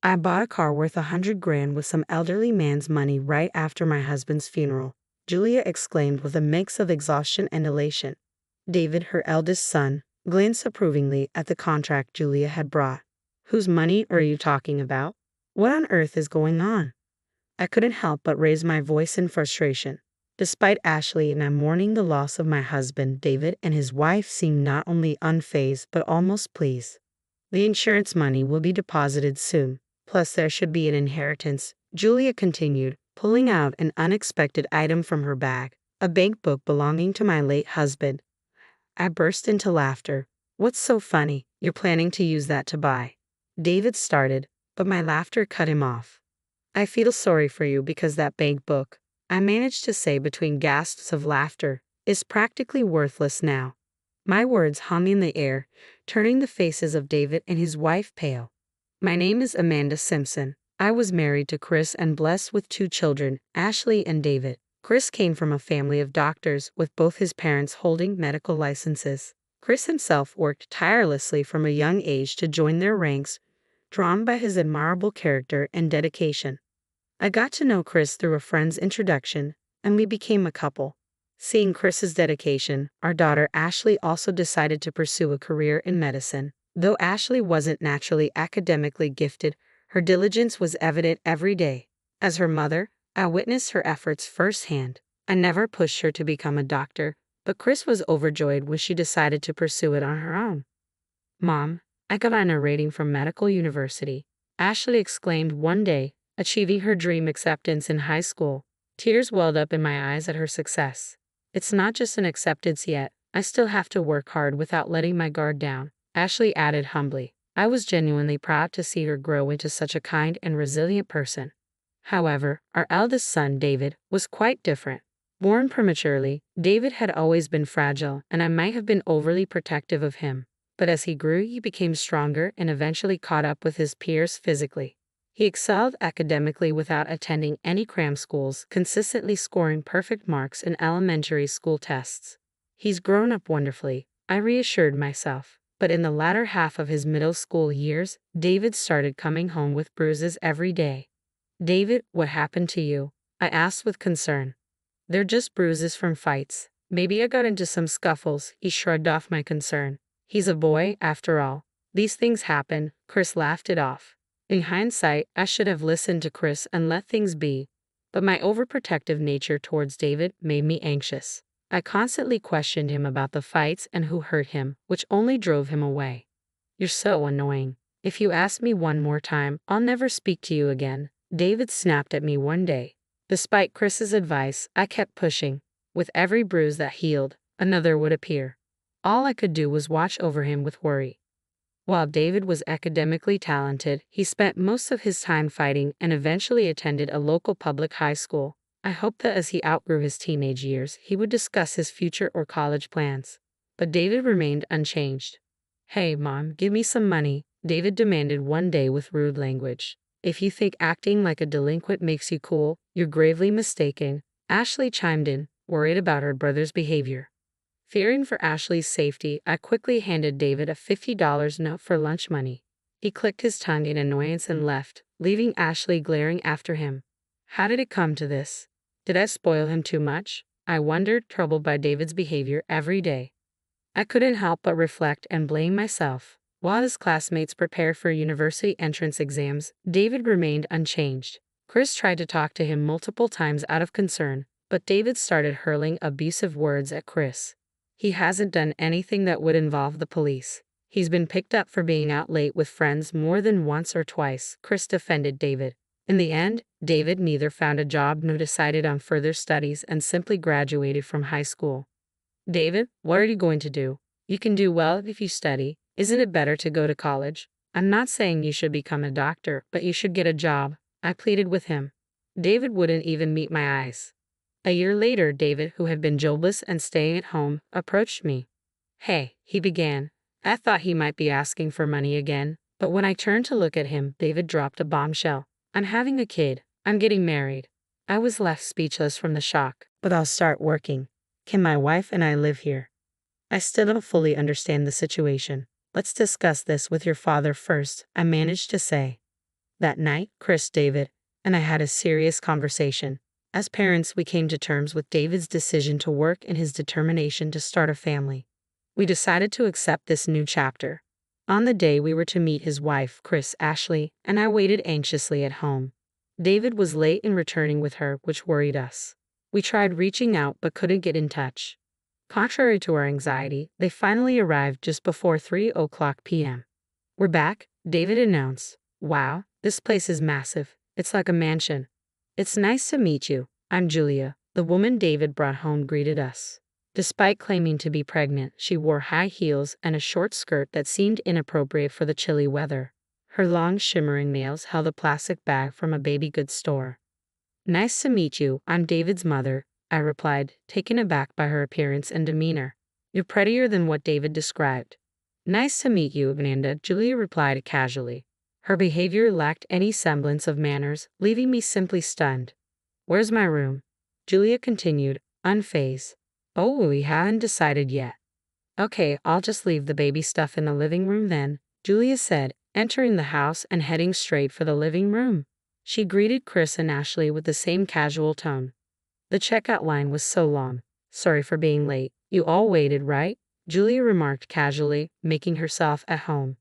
I bought a car worth 100 grand with some elderly man's money right after my husband's funeral, Julia exclaimed with a mix of exhaustion and elation. David, her eldest son, glanced approvingly at the contract Julia had brought. Whose money are you talking about? What on earth is going on? I couldn't help but raise my voice in frustration. Despite Ashley and I mourning the loss of my husband, David and his wife seemed not only unfazed but almost pleased. The insurance money will be deposited soon. Plus, there should be an inheritance, Julia continued, pulling out an unexpected item from her bag, a bank book belonging to my late husband. I burst into laughter. What's so funny? You're planning to use that to buy. David started, but my laughter cut him off. I feel sorry for you because that bank book, I managed to say between gasps of laughter, is practically worthless now. My words hung in the air, turning the faces of David and his wife pale. My name is Amanda Simpson. I was married to Chris and blessed with 2 children, Ashley and David. Chris came from a family of doctors with both his parents holding medical licenses. Chris himself worked tirelessly from a young age to join their ranks, drawn by his admirable character and dedication. I got to know Chris through a friend's introduction, and we became a couple. Seeing Chris's dedication, our daughter Ashley also decided to pursue a career in medicine. Though Ashley wasn't naturally academically gifted, her diligence was evident every day. As her mother, I witnessed her efforts firsthand. I never pushed her to become a doctor, but Chris was overjoyed when she decided to pursue it on her own. Mom, I got an honor rating from Medical University, Ashley exclaimed one day, achieving her dream acceptance in high school. Tears welled up in my eyes at her success. It's not just an acceptance yet, I still have to work hard without letting my guard down, Ashley added humbly. I was genuinely proud to see her grow into such a kind and resilient person. However, our eldest son, David, was quite different. Born prematurely, David had always been fragile, and I might have been overly protective of him. But as he grew, he became stronger and eventually caught up with his peers physically. He excelled academically without attending any cram schools, consistently scoring perfect marks in elementary school tests. He's grown up wonderfully, I reassured myself. But in the latter half of his middle school years, David started coming home with bruises every day. David, what happened to you? I asked with concern. They're just bruises from fights. Maybe I got into some scuffles, he shrugged off my concern. He's a boy, after all. These things happen, Chris laughed it off. In hindsight, I should have listened to Chris and let things be. But my overprotective nature towards David made me anxious. I constantly questioned him about the fights and who hurt him, which only drove him away. You're so annoying. If you ask me one more time, I'll never speak to you again, David snapped at me one day. Despite Chris's advice, I kept pushing. With every bruise that healed, another would appear. All I could do was watch over him with worry. While David was academically talented, he spent most of his time fighting and eventually attended a local public high school. I hoped that as he outgrew his teenage years, he would discuss his future or college plans. But David remained unchanged. Hey, Mom, give me some money, David demanded one day with rude language. If you think acting like a delinquent makes you cool, you're gravely mistaken, Ashley chimed in, worried about her brother's behavior. Fearing for Ashley's safety, I quickly handed David a $50 note for lunch money. He clicked his tongue in annoyance and left, leaving Ashley glaring after him. How did it come to this? Did I spoil him too much? I wondered, troubled by David's behavior every day. I couldn't help but reflect and blame myself. While his classmates prepared for university entrance exams, David remained unchanged. Chris tried to talk to him multiple times out of concern, but David started hurling abusive words at Chris. He hasn't done anything that would involve the police. He's been picked up for being out late with friends more than once or twice, Chris defended David. In the end, David neither found a job nor decided on further studies and simply graduated from high school. David, what are you going to do? You can do well if you study. Isn't it better to go to college? I'm not saying you should become a doctor, but you should get a job, I pleaded with him. David wouldn't even meet my eyes. A year later, David, who had been jobless and staying at home, approached me. Hey, he began. I thought he might be asking for money again, but when I turned to look at him, David dropped a bombshell. I'm having a kid. I'm getting married. I was left speechless from the shock. But I'll start working. Can my wife and I live here? I still don't fully understand the situation. Let's discuss this with your father first, I managed to say. That night, Chris, David, and I had a serious conversation. As parents, we came to terms with David's decision to work and his determination to start a family. We decided to accept this new chapter. On the day we were to meet his wife, Chris Ashley, and I waited anxiously at home. David was late in returning with her, which worried us. We tried reaching out but couldn't get in touch. Contrary to our anxiety, they finally arrived just before 3:00 p.m. "We're back," David announced. "Wow, this place is massive. It's like a mansion." "It's nice to meet you. I'm Julia," the woman David brought home greeted us. Despite claiming to be pregnant, she wore high heels and a short skirt that seemed inappropriate for the chilly weather. Her long, shimmering nails held a plastic bag from a baby goods store. "Nice to meet you. I'm David's mother," I replied, taken aback by her appearance and demeanor. "You're prettier than what David described." "Nice to meet you, Amanda," Julia replied casually. Her behavior lacked any semblance of manners, leaving me simply stunned. "Where's my room?" Julia continued, unfazed. "Oh, we haven't decided yet." "Okay, I'll just leave the baby stuff in the living room then," Julia said, entering the house and heading straight for the living room. She greeted Chris and Ashley with the same casual tone. "The checkout line was so long. Sorry for being late. You all waited, right?" Julia remarked casually, making herself at home.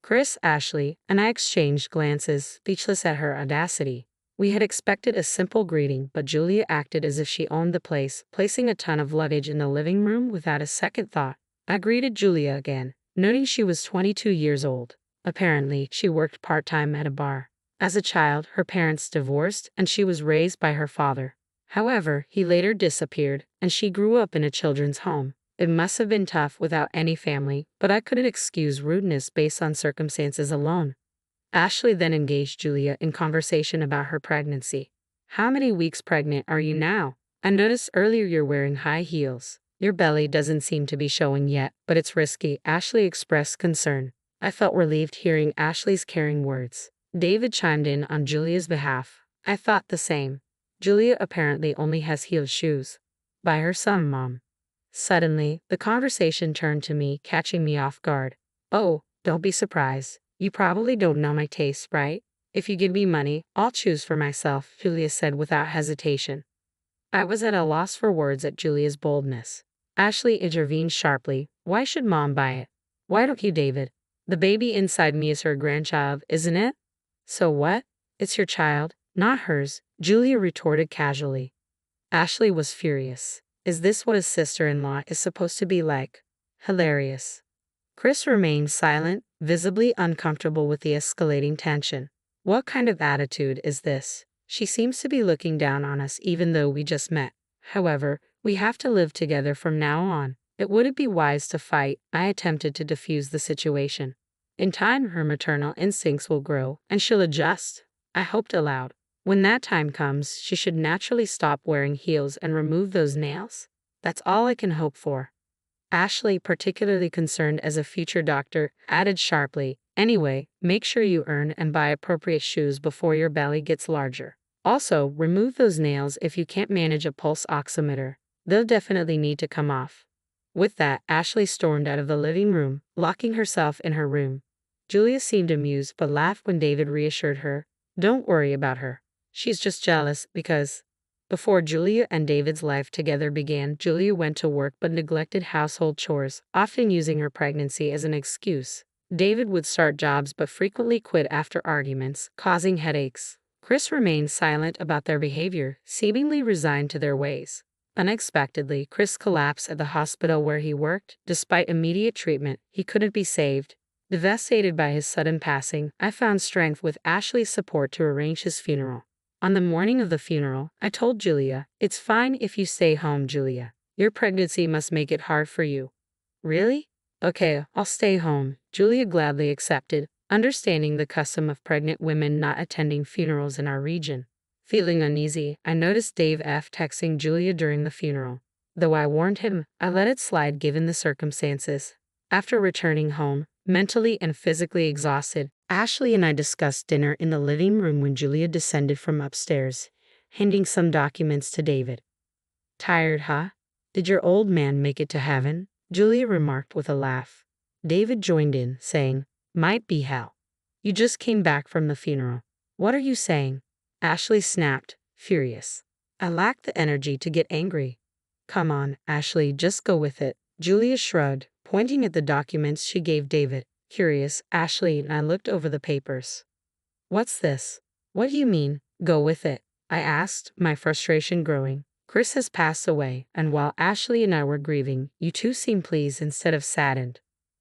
Chris, Ashley, and I exchanged glances, speechless at her audacity. We had expected a simple greeting, but Julia acted as if she owned the place, placing a ton of luggage in the living room without a second thought. I greeted Julia again, noting she was 22 years old. Apparently, she worked part-time at a bar. As a child, her parents divorced, and she was raised by her father. However, he later disappeared, and she grew up in a children's home. It must have been tough without any family, but I couldn't excuse rudeness based on circumstances alone. Ashley then engaged Julia in conversation about her pregnancy. "How many weeks pregnant are you now? I noticed earlier you're wearing high heels. Your belly doesn't seem to be showing yet, but it's risky," Ashley expressed concern. I felt relieved hearing Ashley's caring words. David chimed in on Julia's behalf. "I thought the same. Julia apparently only has heel shoes. Buy her some, Mom." Suddenly, the conversation turned to me, catching me off guard. "Oh, don't be surprised. You probably don't know my taste, right? If you give me money, I'll choose for myself," Julia said without hesitation. I was at a loss for words at Julia's boldness. Ashley intervened sharply. "Why should Mom buy it? Why don't you, David? The baby inside me is her grandchild, isn't it?" "So what? It's your child, not hers," Julia retorted casually. Ashley was furious. Is this what a sister-in-law is supposed to be like? Hilarious. Chris remained silent, visibly uncomfortable with the escalating tension. What kind of attitude is this? She seems to be looking down on us even though we just met. However, we have to live together from now on. It wouldn't be wise to fight. I attempted to defuse the situation. In time, her maternal instincts will grow, and she'll adjust. I hoped aloud. When that time comes, she should naturally stop wearing heels and remove those nails. That's all I can hope for. Ashley, particularly concerned as a future doctor, added sharply, "Anyway, make sure you earn and buy appropriate shoes before your belly gets larger. Also, remove those nails if you can't manage a pulse oximeter. They'll definitely need to come off." With that, Ashley stormed out of the living room, locking herself in her room. Julia seemed amused but laughed when David reassured her. "Don't worry about her. She's just jealous because—" Before Julia and David's life together began, Julia went to work but neglected household chores, often using her pregnancy as an excuse. David would start jobs but frequently quit after arguments, causing headaches. Chris remained silent about their behavior, seemingly resigned to their ways. Unexpectedly, Chris collapsed at the hospital where he worked. Despite immediate treatment, he couldn't be saved. Devastated by his sudden passing, I found strength with Ashley's support to arrange his funeral. On the morning of the funeral, I told Julia, "It's fine if you stay home, Julia. Your pregnancy must make it hard for you." "Really? Okay, I'll stay home," Julia gladly accepted, understanding the custom of pregnant women not attending funerals in our region. Feeling uneasy, I noticed Dave texting Julia during the funeral. Though I warned him, I let it slide given the circumstances. After returning home, mentally and physically exhausted, Ashley and I discussed dinner in the living room when Julia descended from upstairs, handing some documents to David. "Tired, huh? Did your old man make it to heaven?" Julia remarked with a laugh. David joined in, saying, "Might be hell. You just came back from the funeral." What are you saying? Ashley snapped, furious. I lacked the energy to get angry. Come on, Ashley, just go with it. Julia shrugged, pointing at the documents she gave David. Curious, Ashley and I looked over the papers. What's this? What do you mean, go with it? I asked, my frustration growing. Chris has passed away, and while Ashley and I were grieving, you two seemed pleased instead of saddened.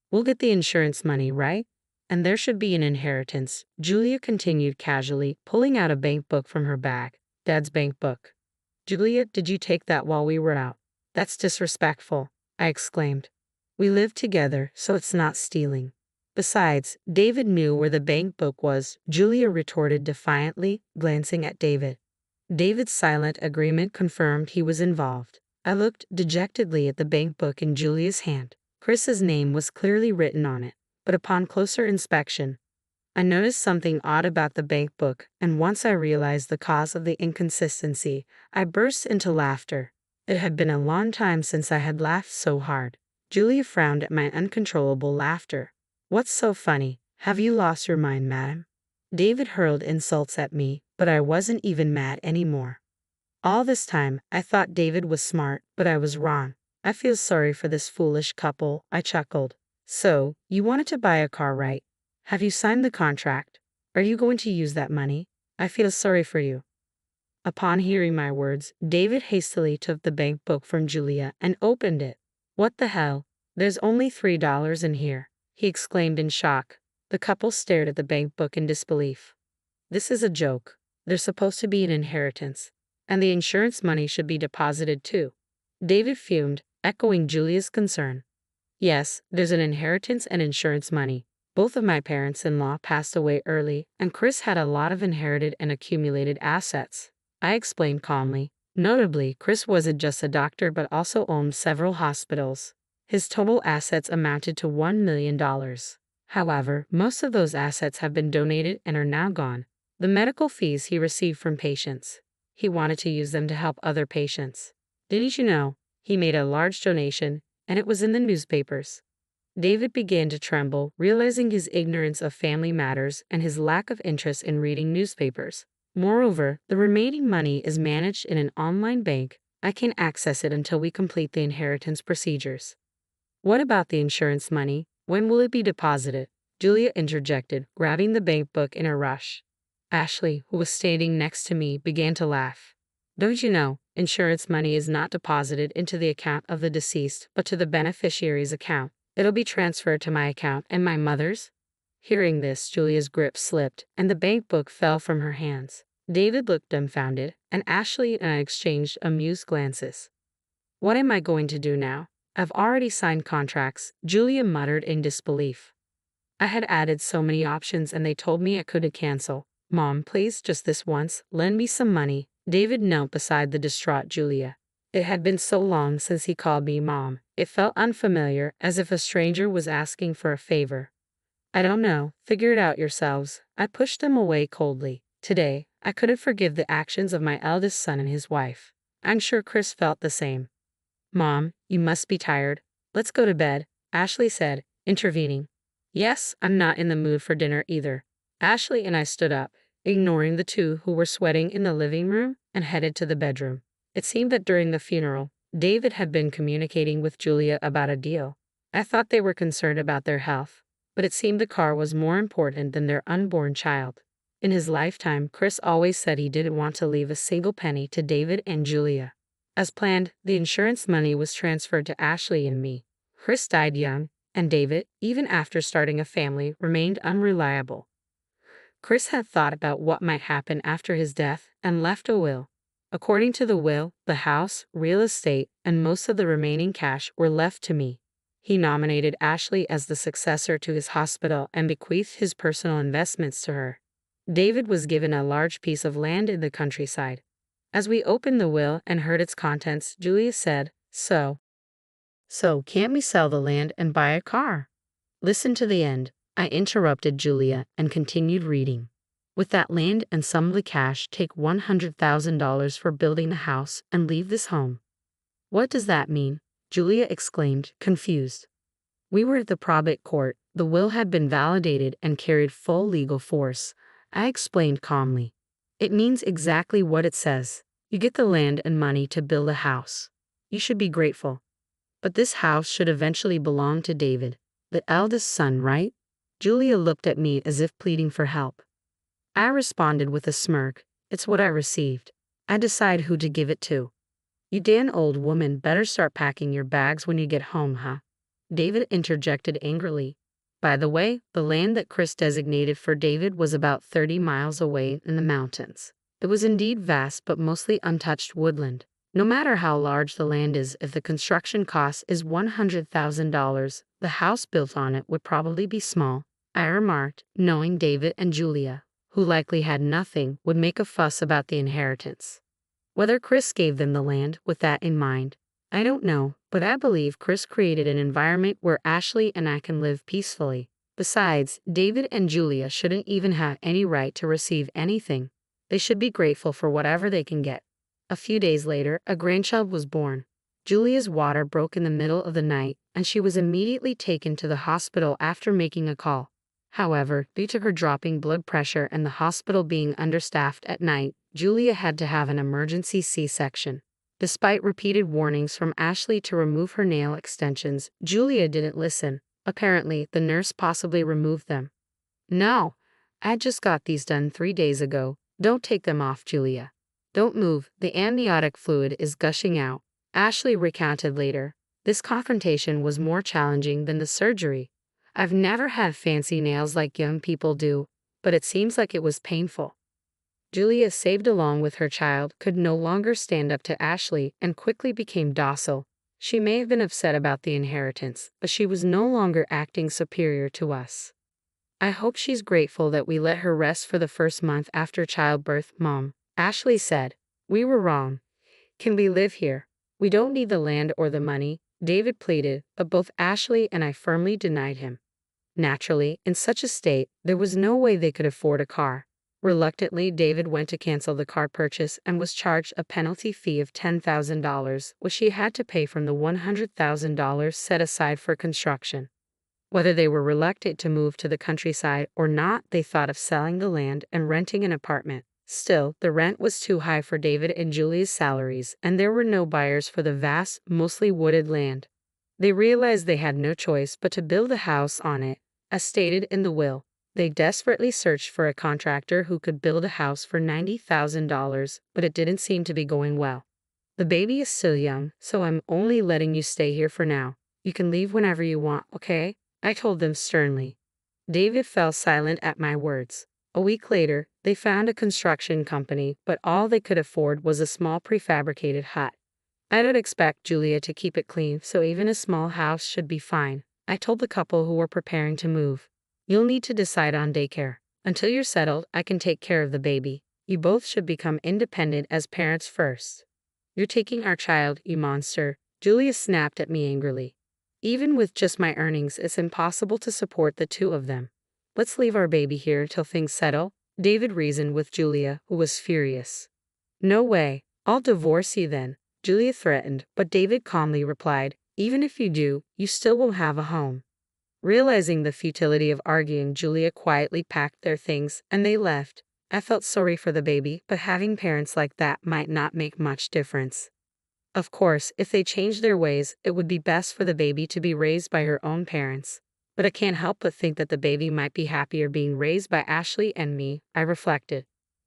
We'll get the insurance money, right? And there should be an inheritance, Julia continued casually, pulling out a bank book from her bag. Dad's bank book. Julia, did you take that while we were out? That's disrespectful, I exclaimed. We lived together, so it's not stealing. Besides, David knew where the bank book was, Julia retorted defiantly, glancing at David. David's silent agreement confirmed he was involved. I looked dejectedly at the bank book in Julia's hand. Chris's name was clearly written on it, but upon closer inspection, I noticed something odd about the bank book, and once I realized the cause of the inconsistency, I burst into laughter. It had been a long time since I had laughed so hard. Julia frowned at my uncontrollable laughter. What's so funny? Have you lost your mind, madam? David hurled insults at me, but I wasn't even mad anymore. All this time, I thought David was smart, but I was wrong. I feel sorry for this foolish couple, I chuckled. So, you wanted to buy a car, right? Have you signed the contract? Are you going to use that money? I feel sorry for you. Upon hearing my words, David hastily took the bank book from Julia and opened it. What the hell? There's only $3 in here, he exclaimed in shock. The couple stared at the bank book in disbelief. This is a joke. There's supposed to be an inheritance, and the insurance money should be deposited too. David fumed, echoing Julia's concern. Yes, there's an inheritance and insurance money. Both of my parents-in-law passed away early, and Chris had a lot of inherited and accumulated assets. I explained calmly. Notably, Chris wasn't just a doctor but also owned several hospitals. His total assets amounted to $1 million. However, most of those assets have been donated and are now gone. The medical fees he received from patients. He wanted to use them to help other patients. Didn't you know? He made a large donation, and it was in the newspapers. David began to tremble, realizing his ignorance of family matters and his lack of interest in reading newspapers. Moreover, the remaining money is managed in an online bank. I can't access it until we complete the inheritance procedures. What about the insurance money? When will it be deposited? Julia interjected, grabbing the bank book in a rush. Ashley, who was standing next to me, began to laugh. Don't you know, insurance money is not deposited into the account of the deceased, but to the beneficiary's account. It'll be transferred to my account and my mother's. Hearing this, Julia's grip slipped, and the bank book fell from her hands. David looked dumbfounded, and Ashley and I exchanged amused glances. What am I going to do now? I've already signed contracts, Julia muttered in disbelief. I had added so many options and they told me I couldn't cancel. Mom, please, just this once, lend me some money. David knelt beside the distraught Julia. It had been so long since he called me Mom. It felt unfamiliar, as if a stranger was asking for a favor. I don't know, figure it out yourselves. I pushed them away coldly. Today, I couldn't forgive the actions of my eldest son and his wife. I'm sure Chris felt the same. Mom, you must be tired. Let's go to bed, Ashley said, intervening. Yes, I'm not in the mood for dinner either. Ashley and I stood up, ignoring the two who were sweating in the living room, and headed to the bedroom. It seemed that during the funeral, David had been communicating with Julia about a deal. I thought they were concerned about their health, but it seemed the car was more important than their unborn child. In his lifetime, Chris always said he didn't want to leave a single penny to David and Julia. As planned, the insurance money was transferred to Ashley and me. Chris died young, and David, even after starting a family, remained unreliable. Chris had thought about what might happen after his death and left a will. According to the will, the house, real estate, and most of the remaining cash were left to me. He nominated Ashley as the successor to his hospital and bequeathed his personal investments to her. David was given a large piece of land in the countryside. As we opened the will and heard its contents, Julia said, So can't we sell the land and buy a car? Listen to the end. I interrupted Julia and continued reading. With that land and some of the cash, take $100,000 for building the house and leave this home. What does that mean? Julia exclaimed, confused. We were at the probate court. The will had been validated and carried full legal force. I explained calmly. It means exactly what it says. You get the land and money to build a house. You should be grateful. But this house should eventually belong to David, the eldest son, right? Julia looked at me as if pleading for help. I responded with a smirk. It's what I received. I decide who to give it to. You damn old woman better start packing your bags when you get home, huh? David interjected angrily. By the way, the land that Chris designated for David was about 30 miles away in the mountains. It was indeed vast but mostly untouched woodland. No matter how large the land is, if the construction cost is $100,000, the house built on it would probably be small, I remarked, knowing David and Julia, who likely had nothing, would make a fuss about the inheritance. Whether Chris gave them the land with that in mind, I don't know, but I believe Chris created an environment where Ashley and I can live peacefully. Besides, David and Julia shouldn't even have any right to receive anything. They should be grateful for whatever they can get. A few days later, a grandchild was born. Julia's water broke in the middle of the night, and she was immediately taken to the hospital after making a call. However, due to her dropping blood pressure and the hospital being understaffed at night, Julia had to have an emergency C-section. Despite repeated warnings from Ashley to remove her nail extensions, Julia didn't listen. Apparently, the nurse possibly removed them. No, I just got these done 3 days ago. Don't take them off, Julia. Don't move, the amniotic fluid is gushing out, Ashley recounted later. This confrontation was more challenging than the surgery. I've never had fancy nails like young people do, but it seems like it was painful. Julia, saved along with her child, could no longer stand up to Ashley and quickly became docile. She may have been upset about the inheritance, but she was no longer acting superior to us. I hope she's grateful that we let her rest for the first month after childbirth, Mom, Ashley said. We were wrong. Can we live here? We don't need the land or the money, David pleaded, but both Ashley and I firmly denied him. Naturally, in such a state, there was no way they could afford a car. Reluctantly, David went to cancel the car purchase and was charged a penalty fee of $10,000, which he had to pay from the $100,000 set aside for construction. Whether they were reluctant to move to the countryside or not, they thought of selling the land and renting an apartment. Still, the rent was too high for David and Julie's salaries, and there were no buyers for the vast, mostly wooded land. They realized they had no choice but to build a house on it, as stated in the will. They desperately searched for a contractor who could build a house for $90,000, but it didn't seem to be going well. The baby is still young, so I'm only letting you stay here for now. You can leave whenever you want, okay? I told them sternly. David fell silent at my words. A week later, they found a construction company, but all they could afford was a small prefabricated hut. I don't expect Julia to keep it clean, so even a small house should be fine, I told the couple who were preparing to move. You'll need to decide on daycare. Until you're settled, I can take care of the baby. You both should become independent as parents first. You're taking our child, you monster, Julia snapped at me angrily. Even with just my earnings, it's impossible to support the two of them. Let's leave our baby here till things settle, David reasoned with Julia, who was furious. No way, I'll divorce you then, Julia threatened, but David calmly replied, even if you do, you still will have a home. Realizing the futility of arguing, Julia quietly packed their things and they left. I felt sorry for the baby, but having parents like that might not make much difference. Of course, if they changed their ways, it would be best for the baby to be raised by her own parents. But I can't help but think that the baby might be happier being raised by Ashley and me, I reflected.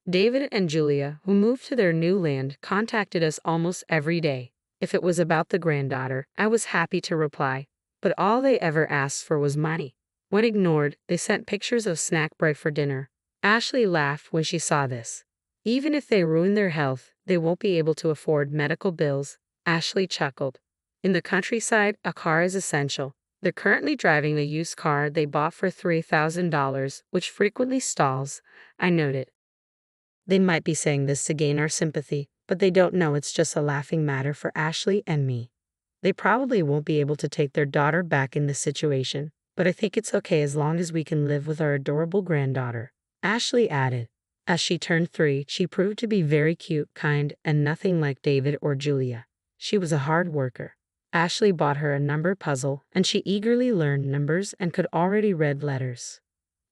David and Julia, who moved to their new land, contacted us almost every day. If it was about the granddaughter, I was happy to reply. But all they ever asked for was money. When ignored, they sent pictures of snack bread for dinner. Ashley laughed when she saw this. Even if they ruin their health, they won't be able to afford medical bills, Ashley chuckled. In the countryside, a car is essential. They're currently driving a used car they bought for $3,000, which frequently stalls, I noted. They might be saying this to gain our sympathy, but they don't know it's just a laughing matter for Ashley and me. They probably won't be able to take their daughter back in this situation, but I think it's okay as long as we can live with our adorable granddaughter, Ashley added. As she turned 3, she proved to be very cute, kind, and nothing like David or Julia. She was a hard worker. Ashley bought her a number puzzle, and she eagerly learned numbers and could already read letters.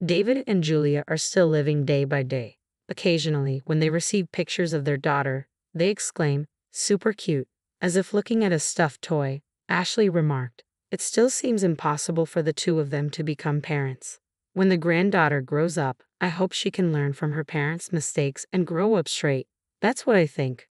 David and Julia are still living day by day. Occasionally, when they receive pictures of their daughter, they exclaim, "Super cute," as if looking at a stuffed toy. Ashley remarked, "It still seems impossible for the two of them to become parents. When the granddaughter grows up, I hope she can learn from her parents' mistakes and grow up straight. That's what I think."